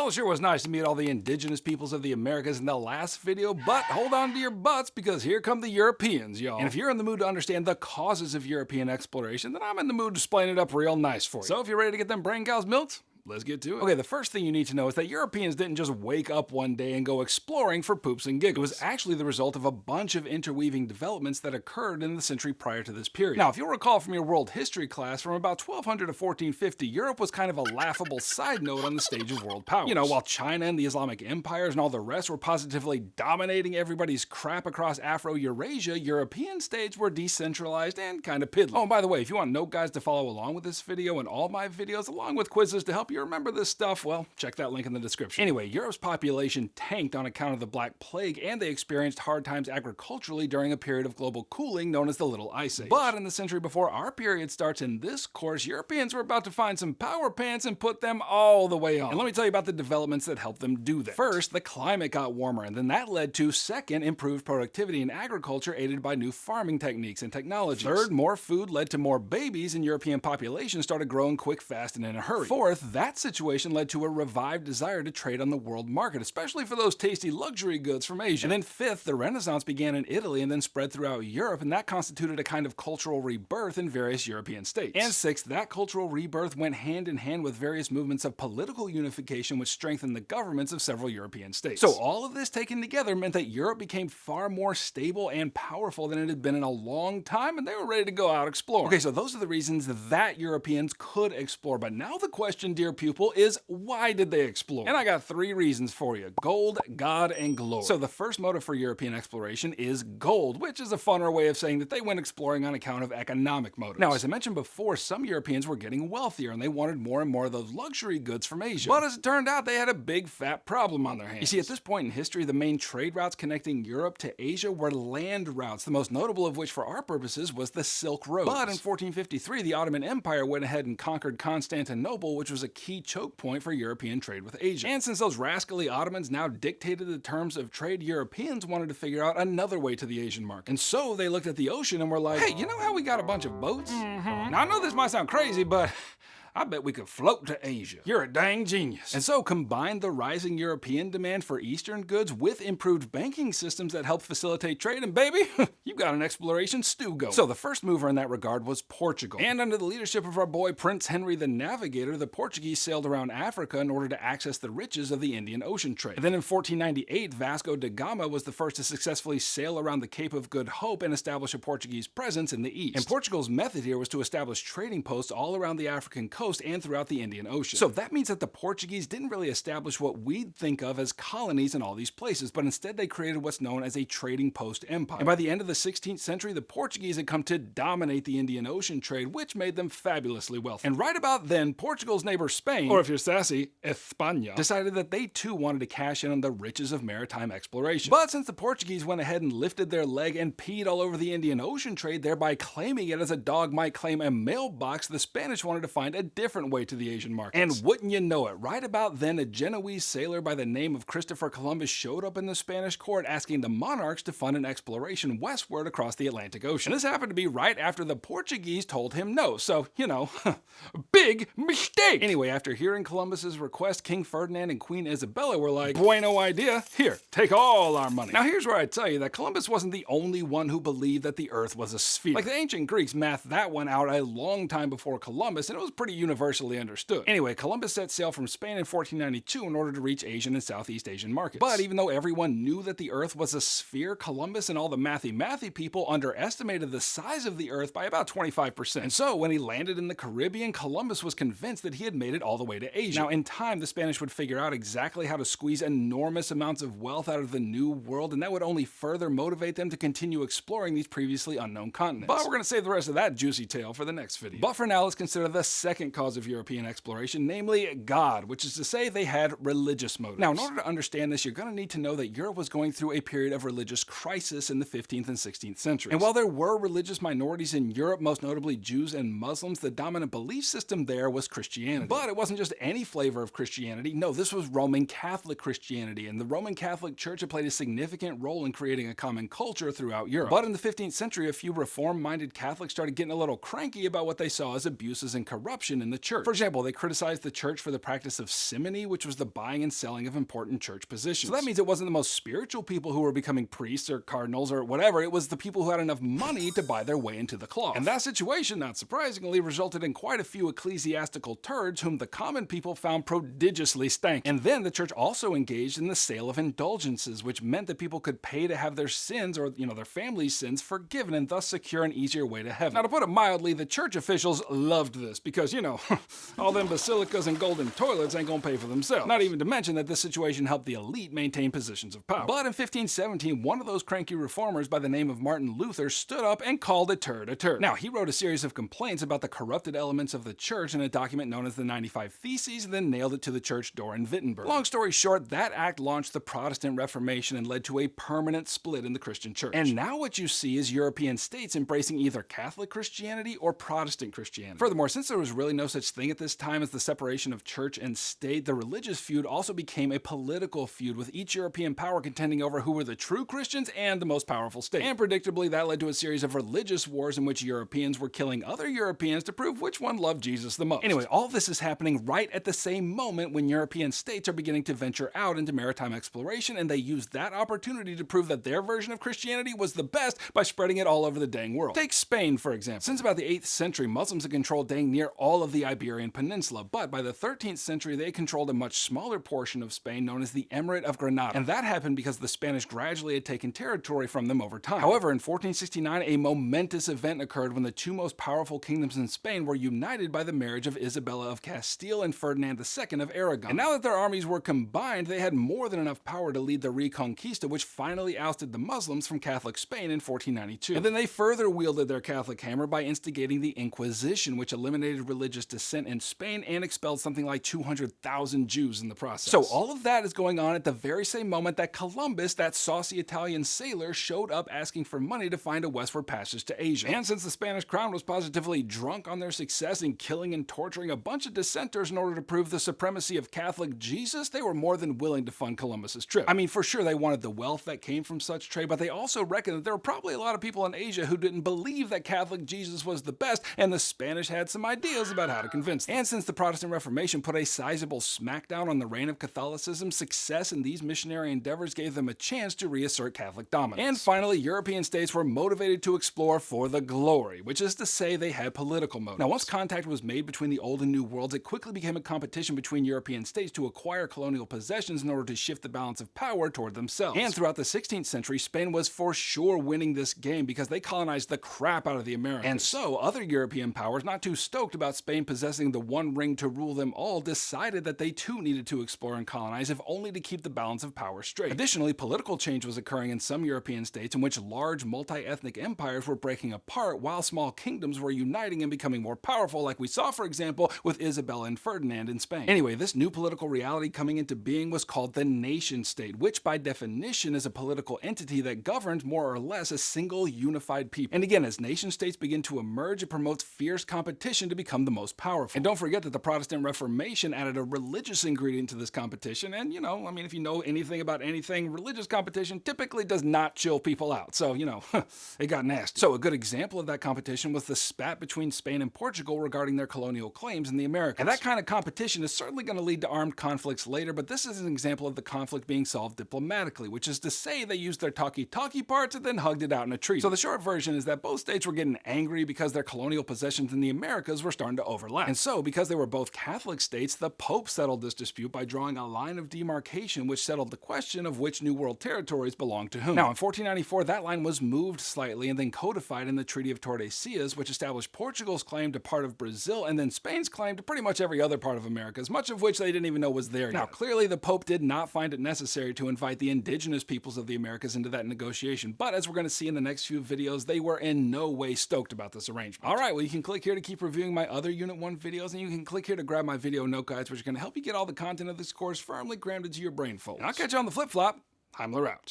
Well, it sure was nice to meet all the indigenous peoples of the Americas in the last video, but hold on to your butts because here come the Europeans, y'all. And if you're in the mood to understand the causes of European exploration, then I'm in the mood to explain it up real nice for you. So if you're ready to get them brain cows milked, let's get to it. Okay, the first thing you need to know is that Europeans didn't just wake up one day and go exploring for poops and giggles. It was actually the result of a bunch of interweaving developments that occurred in the century prior to this period. Now, if you'll recall from your world history class, from about 1200 to 1450, Europe was kind of a laughable side note on the stage of world powers. You know, while China and the Islamic empires and all the rest were positively dominating everybody's crap across Afro-Eurasia, European states were decentralized and kind of piddly. Oh, and by the way, if you want note guides to follow along with this video and all my videos, along with quizzes to help you remember this stuff, well, check that link in the description. Anyway, Europe's population tanked on account of the Black Plague, and they experienced hard times agriculturally during a period of global cooling known as the Little Ice Age. But in the century before our period starts in this course, Europeans were about to find some power pants and put them all the way on. And let me tell you about the developments that helped them do that. First, the climate got warmer, and then that led to, second, improved productivity in agriculture aided by new farming techniques and technologies. Third, more food led to more babies, and European population started growing quick, fast, and in a hurry. Fourth, that situation led to a revived desire to trade on the world market, especially for those tasty luxury goods from Asia. And then fifth, the Renaissance began in Italy and then spread throughout Europe, and that constituted a kind of cultural rebirth in various European states. And sixth, that cultural rebirth went hand in hand with various movements of political unification which strengthened the governments of several European states. So all of this taken together meant that Europe became far more stable and powerful than it had been in a long time, and they were ready to go out exploring. Okay, so those are the reasons that Europeans could explore, but now the question, dear pupil, is why did they explore? And I got three reasons for you: gold, God, and glory. So the first motive for European exploration is gold, which is a funner way of saying that they went exploring on account of economic motives. Now, as I mentioned before, some Europeans were getting wealthier and they wanted more and more of those luxury goods from Asia. But as it turned out, they had a big fat problem on their hands. You see, at this point in history, the main trade routes connecting Europe to Asia were land routes, the most notable of which for our purposes was the Silk Road. But in 1453, the Ottoman Empire went ahead and conquered Constantinople, which was a key choke point for European trade with Asia. And since those rascally Ottomans now dictated the terms of trade, Europeans wanted to figure out another way to the Asian market. And so they looked at the ocean and were like, hey, you know how we got a bunch of boats? Now I know this might sound crazy, but I bet we could float to Asia. You're a dang genius. And so combine the rising European demand for Eastern goods with improved banking systems that help facilitate trade, and baby, you've got an exploration stew going. So the first mover in that regard was Portugal. And under the leadership of our boy Prince Henry the Navigator, the Portuguese sailed around Africa in order to access the riches of the Indian Ocean trade. And then in 1498, Vasco da Gama was the first to successfully sail around the Cape of Good Hope and establish a Portuguese presence in the east. And Portugal's method here was to establish trading posts all around the African coast and throughout the Indian Ocean. So that means that the Portuguese didn't really establish what we'd think of as colonies in all these places, but instead they created what's known as a trading post empire. And by the end of the 16th century, the Portuguese had come to dominate the Indian Ocean trade, which made them fabulously wealthy. And right about then, Portugal's neighbor Spain, or if you're sassy, España, decided that they too wanted to cash in on the riches of maritime exploration. But since the Portuguese went ahead and lifted their leg and peed all over the Indian Ocean trade, thereby claiming it as a dog might claim a mailbox, the Spanish wanted to find a different way to the Asian markets. And wouldn't you know it, right about then a Genoese sailor by the name of Christopher Columbus showed up in the Spanish court asking the monarchs to fund an exploration westward across the Atlantic Ocean. And this happened to be right after the Portuguese told him no, so, you know, big mistake! Anyway, after hearing Columbus's request, King Ferdinand and Queen Isabella were like, bueno idea, here, take all our money. Now here's where I tell you that Columbus wasn't the only one who believed that the earth was a sphere. Like the ancient Greeks mathed that one out a long time before Columbus, and it was pretty universally understood. Anyway, Columbus set sail from Spain in 1492 in order to reach Asian and Southeast Asian markets. But even though everyone knew that the Earth was a sphere, Columbus and all the mathy people underestimated the size of the Earth by about 25%. And so when he landed in the Caribbean, Columbus was convinced that he had made it all the way to Asia. Now in time, the Spanish would figure out exactly how to squeeze enormous amounts of wealth out of the new world, and that would only further motivate them to continue exploring these previously unknown continents. But we're going to save the rest of that juicy tale for the next video. But for now, let's consider the second cause of European exploration, namely God, which is to say they had religious motives. Now, in order to understand this, you're going to need to know that Europe was going through a period of religious crisis in the 15th and 16th centuries. And while there were religious minorities in Europe, most notably Jews and Muslims, the dominant belief system there was Christianity. But it wasn't just any flavor of Christianity. No, this was Roman Catholic Christianity, and the Roman Catholic Church had played a significant role in creating a common culture throughout Europe. But in the 15th century, a few reform-minded Catholics started getting a little cranky about what they saw as abuses and corruption in the church. For example, they criticized the church for the practice of simony, which was the buying and selling of important church positions. So that means it wasn't the most spiritual people who were becoming priests or cardinals or whatever, it was the people who had enough money to buy their way into the cloth. And that situation, not surprisingly, resulted in quite a few ecclesiastical turds whom the common people found prodigiously stank. And then the church also engaged in the sale of indulgences, which meant that people could pay to have their sins or, their family's sins forgiven and thus secure an easier way to heaven. Now, to put it mildly, the church officials loved this because, all them basilicas and golden toilets ain't gonna pay for themselves. Not even to mention that this situation helped the elite maintain positions of power. But in 1517, one of those cranky reformers by the name of Martin Luther stood up and called a turd a turd. Now, he wrote a series of complaints about the corrupted elements of the church in a document known as the 95 Theses and then nailed it to the church door in Wittenberg. Long story short, that act launched the Protestant Reformation and led to a permanent split in the Christian church. And now what you see is European states embracing either Catholic Christianity or Protestant Christianity. Furthermore, since there was really no such thing at this time as the separation of church and state, the religious feud also became a political feud, with each European power contending over who were the true Christians and the most powerful state. And predictably, that led to a series of religious wars in which Europeans were killing other Europeans to prove which one loved Jesus the most. Anyway, all this is happening right at the same moment when European states are beginning to venture out into maritime exploration, and they used that opportunity to prove that their version of Christianity was the best by spreading it all over the dang world. Take Spain, for example. Since about the 8th century, Muslims had controlled dang near all of the Iberian Peninsula, but by the 13th century, they controlled a much smaller portion of Spain known as the Emirate of Granada. And that happened because the Spanish gradually had taken territory from them over time. However, in 1469, a momentous event occurred when the two most powerful kingdoms in Spain were united by the marriage of Isabella of Castile and Ferdinand II of Aragon. And now that their armies were combined, they had more than enough power to lead the Reconquista, which finally ousted the Muslims from Catholic Spain in 1492. And then they further wielded their Catholic hammer by instigating the Inquisition, which eliminated religious dissent in Spain and expelled something like 200,000 Jews in the process. So all of that is going on at the very same moment that Columbus, that saucy Italian sailor, showed up asking for money to find a westward passage to Asia. And since the Spanish crown was positively drunk on their success in killing and torturing a bunch of dissenters in order to prove the supremacy of Catholic Jesus, they were more than willing to fund Columbus's trip. I mean, for sure they wanted the wealth that came from such trade, but they also reckoned that there were probably a lot of people in Asia who didn't believe that Catholic Jesus was the best, and the Spanish had some ideas about how to convince them. And since the Protestant Reformation put a sizable smackdown on the reign of Catholicism, success in these missionary endeavors gave them a chance to reassert Catholic dominance. And finally, European states were motivated to explore for the glory, which is to say they had political motives. Now, once contact was made between the Old and New Worlds, it quickly became a competition between European states to acquire colonial possessions in order to shift the balance of power toward themselves. And throughout the 16th century, Spain was for sure winning this game because they colonized the crap out of the Americas. And so, other European powers, not too stoked about Spain possessing the one ring to rule them all, decided that they too needed to explore and colonize, if only to keep the balance of power straight. Additionally, political change was occurring in some European states in which large multi-ethnic empires were breaking apart while small kingdoms were uniting and becoming more powerful, like we saw, for example, with Isabella and Ferdinand in Spain. Anyway, this new political reality coming into being was called the nation state, which by definition is a political entity that governs more or less a single unified people. And again, as nation states begin to emerge, it promotes fierce competition to become the most powerful. And don't forget that the Protestant Reformation added a religious ingredient to this competition, and if you know anything about anything, religious competition typically does not chill people out. So, it got nasty. So a good example of that competition was the spat between Spain and Portugal regarding their colonial claims in the Americas. And that kind of competition is certainly going to lead to armed conflicts later, but this is an example of the conflict being solved diplomatically, which is to say they used their talky-talky parts and then hugged it out in a treaty. So the short version is that both states were getting angry because their colonial possessions in the Americas were starting to overlap. And so, because they were both Catholic states, the Pope settled this dispute by drawing a line of demarcation which settled the question of which New World territories belonged to whom. Now, in 1494, that line was moved slightly and then codified in the Treaty of Tordesillas, which established Portugal's claim to part of Brazil and then Spain's claim to pretty much every other part of Americas, much of which they didn't even know was there yet. Now, clearly the Pope did not find it necessary to invite the indigenous peoples of the Americas into that negotiation, but as we're going to see in the next few videos, they were in no way stoked about this arrangement. Alright, well, you can click here to keep reviewing my other Unit 1 videos, and you can click here to grab my video note guides, which are going to help you get all the content of this course firmly crammed into your brain folds. And I'll catch you on the flip-flop. Heimler out.